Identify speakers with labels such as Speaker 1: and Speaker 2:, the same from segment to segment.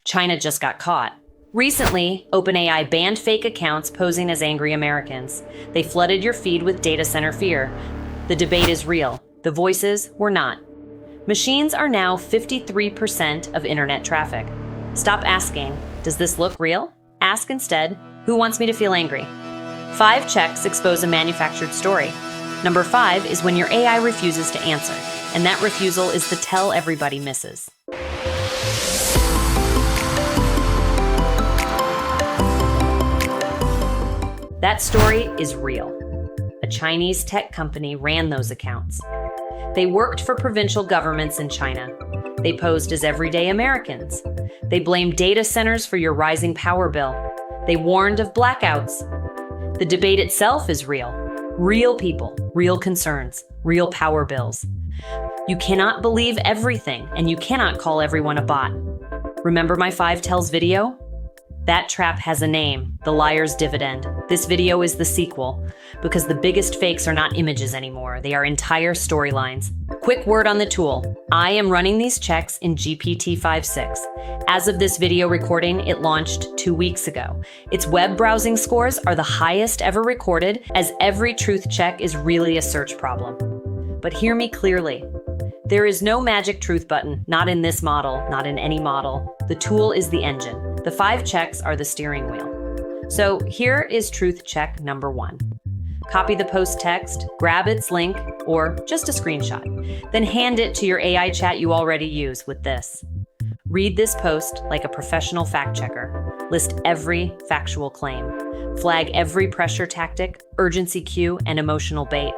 Speaker 1: China just got caught. Recently, OpenAI banned fake accounts posing as angry Americans. They flooded your feed with data center fear. The debate is real. The voices were not. Machines are now 53% of internet traffic. Stop asking, does this look real? Ask instead, who wants me to feel angry? 5 checks expose a manufactured story. Number 5 is when your AI refuses to answer, and that refusal is the tell everybody misses. That story is real. A Chinese tech company ran those accounts. They worked for provincial governments in China. They posed as everyday Americans. They blamed data centers for your rising power bill. They warned of blackouts. The debate itself is real. Real people, real concerns, real power bills. You cannot believe everything, and you cannot call everyone a bot. Remember my 5 tells video? That trap has a name, the liar's dividend. This video is the sequel, because the biggest fakes are not images anymore. They are entire storylines. Quick word on the tool. I am running these checks in GPT-5.6. As of this video recording, it launched 2 weeks ago. Its web browsing scores are the highest ever recorded, as every truth check is really a search problem. But hear me clearly. There is no magic truth button, not in this model, not in any model. The tool is the engine. The 5 checks are the steering wheel. So here is truth check number 1. Copy the post text, grab its link, or just a screenshot. Then hand it to your AI chat you already use with this. Read this post like a professional fact checker. List every factual claim. Flag every pressure tactic, urgency cue, and emotional bait.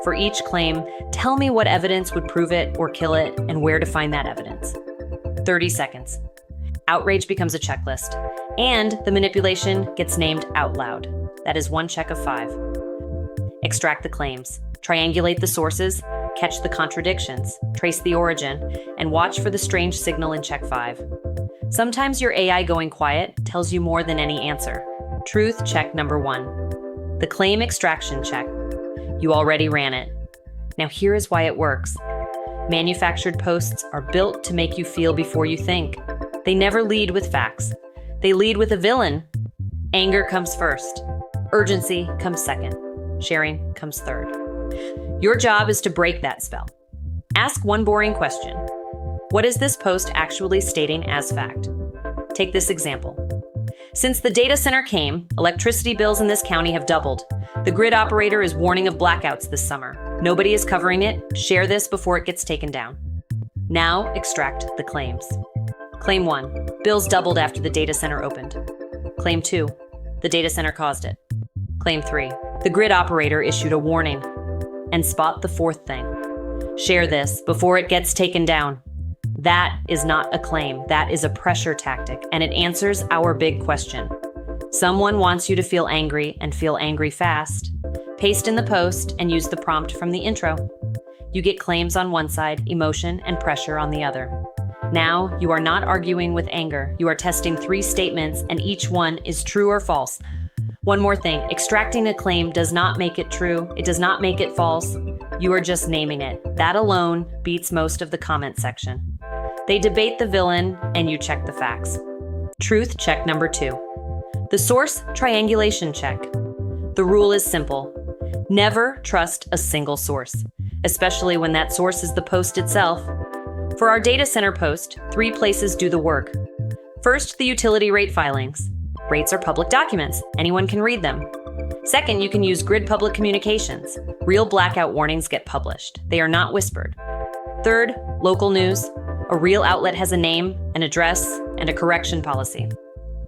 Speaker 1: For each claim, tell me what evidence would prove it or kill it and where to find that evidence. 30 seconds. Outrage becomes a checklist, and the manipulation gets named out loud. That is 1 check of 5. Extract the claims, triangulate the sources, catch the contradictions, trace the origin, and watch for the strange signal in check 5. Sometimes your AI going quiet tells you more than any answer. Truth check number 1. The claim extraction check. You already ran it. Now here is why it works. Manufactured posts are built to make you feel before you think. They never lead with facts. They lead with a villain. Anger comes first. Urgency comes second. Sharing comes third. Your job is to break that spell. Ask one boring question. What is this post actually stating as fact? Take this example. Since the data center came, electricity bills in this county have doubled. The grid operator is warning of blackouts this summer. Nobody is covering it. Share this before it gets taken down. Now extract the claims. Claim 1, bills doubled after the data center opened. Claim 2, the data center caused it. Claim 3, the grid operator issued a warning. And spot the 4th thing. Share this before it gets taken down. That is not a claim, that is a pressure tactic, and it answers our big question. Someone wants you to feel angry and feel angry fast. Paste in the post and use the prompt from the intro. You get claims on one side, emotion and pressure on the other. Now, you are not arguing with anger. You are testing 3 statements, and each one is true or false. One more thing, extracting a claim does not make it true. It does not make it false. You are just naming it. That alone beats most of the comment section. They debate the villain, and you check the facts. Truth check number 2. The source triangulation check. The rule is simple. Never trust a single source, especially when that source is the post itself. For our data center post, 3 places do the work. First, the utility rate filings. Rates are public documents. Anyone can read them. Second, you can use grid public communications. Real blackout warnings get published. They are not whispered. Third, local news. A real outlet has a name, an address, and a correction policy.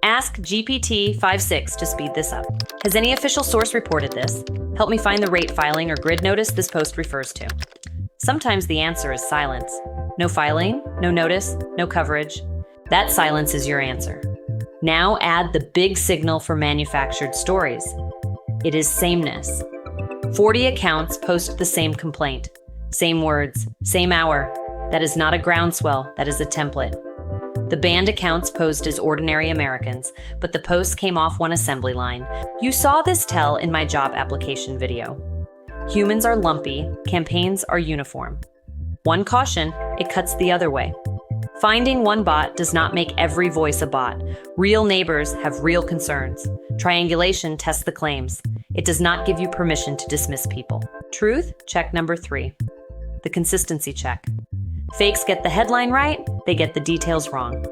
Speaker 1: Ask GPT-5.6 to speed this up. Has any official source reported this? Help me find the rate filing or grid notice this post refers to. Sometimes the answer is silence. No filing, no notice, no coverage. That silence is your answer. Now add the big signal for manufactured stories. It is sameness. 40 accounts post the same complaint. Same words, same hour. That is not a groundswell, that is a template. The banned accounts posed as ordinary Americans, but the post came off one assembly line. You saw this tell in my job application video. Humans are lumpy, campaigns are uniform. One caution, it cuts the other way. Finding one bot does not make every voice a bot. Real neighbors have real concerns. Triangulation tests the claims. It does not give you permission to dismiss people. Truth check number 3. The consistency check. Fakes get the headline right, they get the details wrong.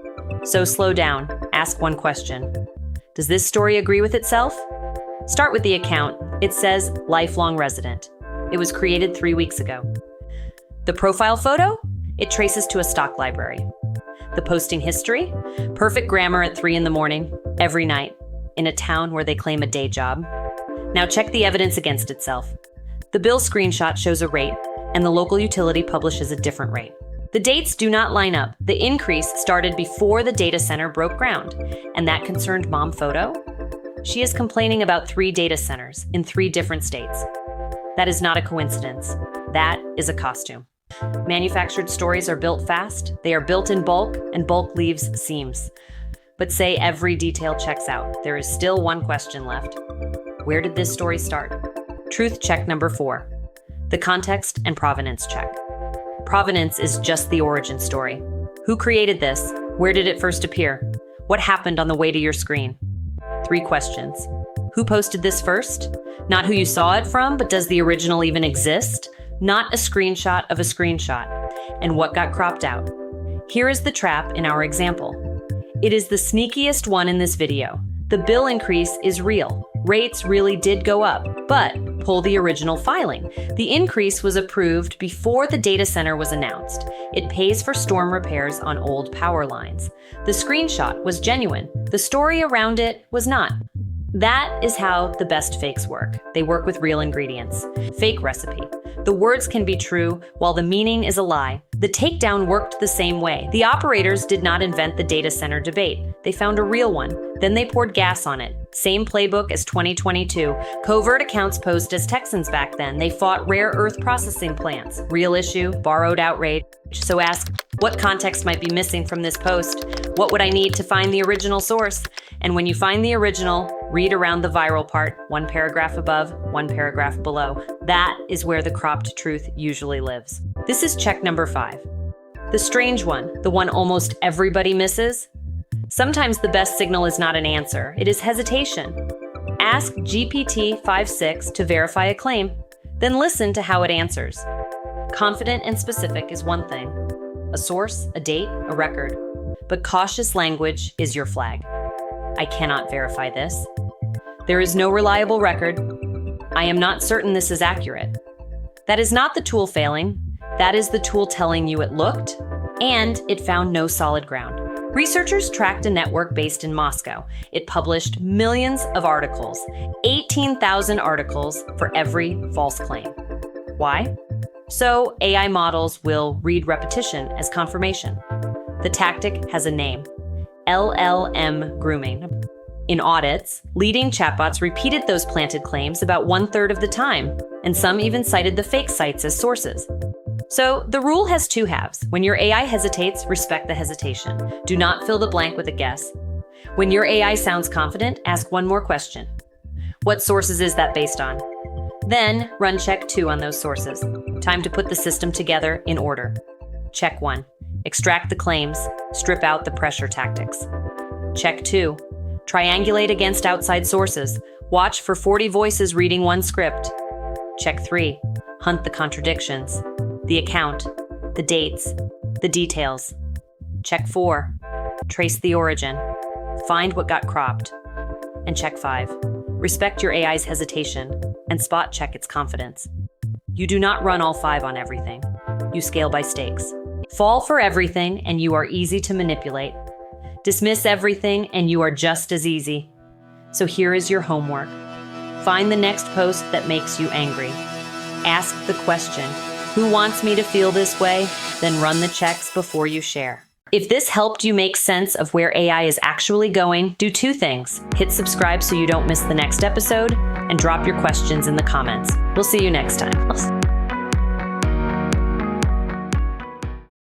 Speaker 1: So slow down, ask one question. Does this story agree with itself? Start with the account. It says lifelong resident. It was created 3 weeks ago. The profile photo? It traces to a stock library. The posting history? Perfect grammar at 3 a.m, every night, in a town where they claim a day job. Now check the evidence against itself. The bill screenshot shows a rate, and the local utility publishes a different rate. The dates do not line up. The increase started before the data center broke ground, and that concerned Mom Photo? She is complaining about 3 data centers in 3 different states. That is not a coincidence. That is a costume. Manufactured stories are built fast, they are built in bulk, and bulk leaves seams. But say every detail checks out, there is still one question left. Where did this story start? Truth check number 4. The context and provenance check. Provenance is just the origin story. Who created this? Where did it first appear? What happened on the way to your screen? 3 questions. Who posted this first? Not who you saw it from, but does the original even exist? Not a screenshot of a screenshot. And what got cropped out? Here is the trap in our example. It is the sneakiest one in this video. The bill increase is real. Rates really did go up, but pull the original filing. The increase was approved before the data center was announced. It pays for storm repairs on old power lines. The screenshot was genuine. The story around it was not. That is how the best fakes work. They work with real ingredients. Fake recipe. The words can be true while the meaning is a lie. The takedown worked the same way. The operators did not invent the data center debate. They found a real one. Then they poured gas on it. Same playbook as 2022. Covert accounts posed as Texans back then. They fought rare earth processing plants. Real issue, borrowed outrage. So ask, what context might be missing from this post? What would I need to find the original source? And when you find the original, read around the viral part, 1 paragraph above, 1 paragraph below. That is where the cropped truth usually lives. This is check number 5. The strange one, the one almost everybody misses. Sometimes the best signal is not an answer, it is hesitation. Ask GPT-5.6 to verify a claim, then listen to how it answers. Confident and specific is one thing. A source, a date, a record. But cautious language is your flag. I cannot verify this. There is no reliable record. I am not certain this is accurate. That is not the tool failing. That is the tool telling you it looked, and it found no solid ground. Researchers tracked a network based in Moscow. It published millions of articles, 18,000 articles for every false claim. Why? So AI models will read repetition as confirmation. The tactic has a name, llm-grooming. In audits, leading chatbots repeated those planted claims about 1/3 of the time, and some even cited the fake sites as sources. So the rule has 2 halves. When your AI hesitates, respect the hesitation. Do not fill the blank with a guess. When your AI sounds confident, ask one more question. What sources is that based on? Then run check 2 on those sources. Time to put the system together in order. Check 1. Extract the claims, strip out the pressure tactics. Check 2. Triangulate against outside sources. Watch for 40 voices reading one script. Check 3. Hunt the contradictions. The account, the dates, the details. Check 4. Trace the origin. Find what got cropped. And check 5. Respect your AI's hesitation and spot check its confidence. You do not run all 5 on everything. You scale by stakes. Fall for everything and you are easy to manipulate. Dismiss everything and you are just as easy. So here is your homework. Find the next post that makes you angry. Ask the question, who wants me to feel this way? Then run the checks before you share. If this helped you make sense of where AI is actually going, do 2 things. Hit subscribe so you don't miss the next episode, and drop your questions in the comments. We'll see you next time.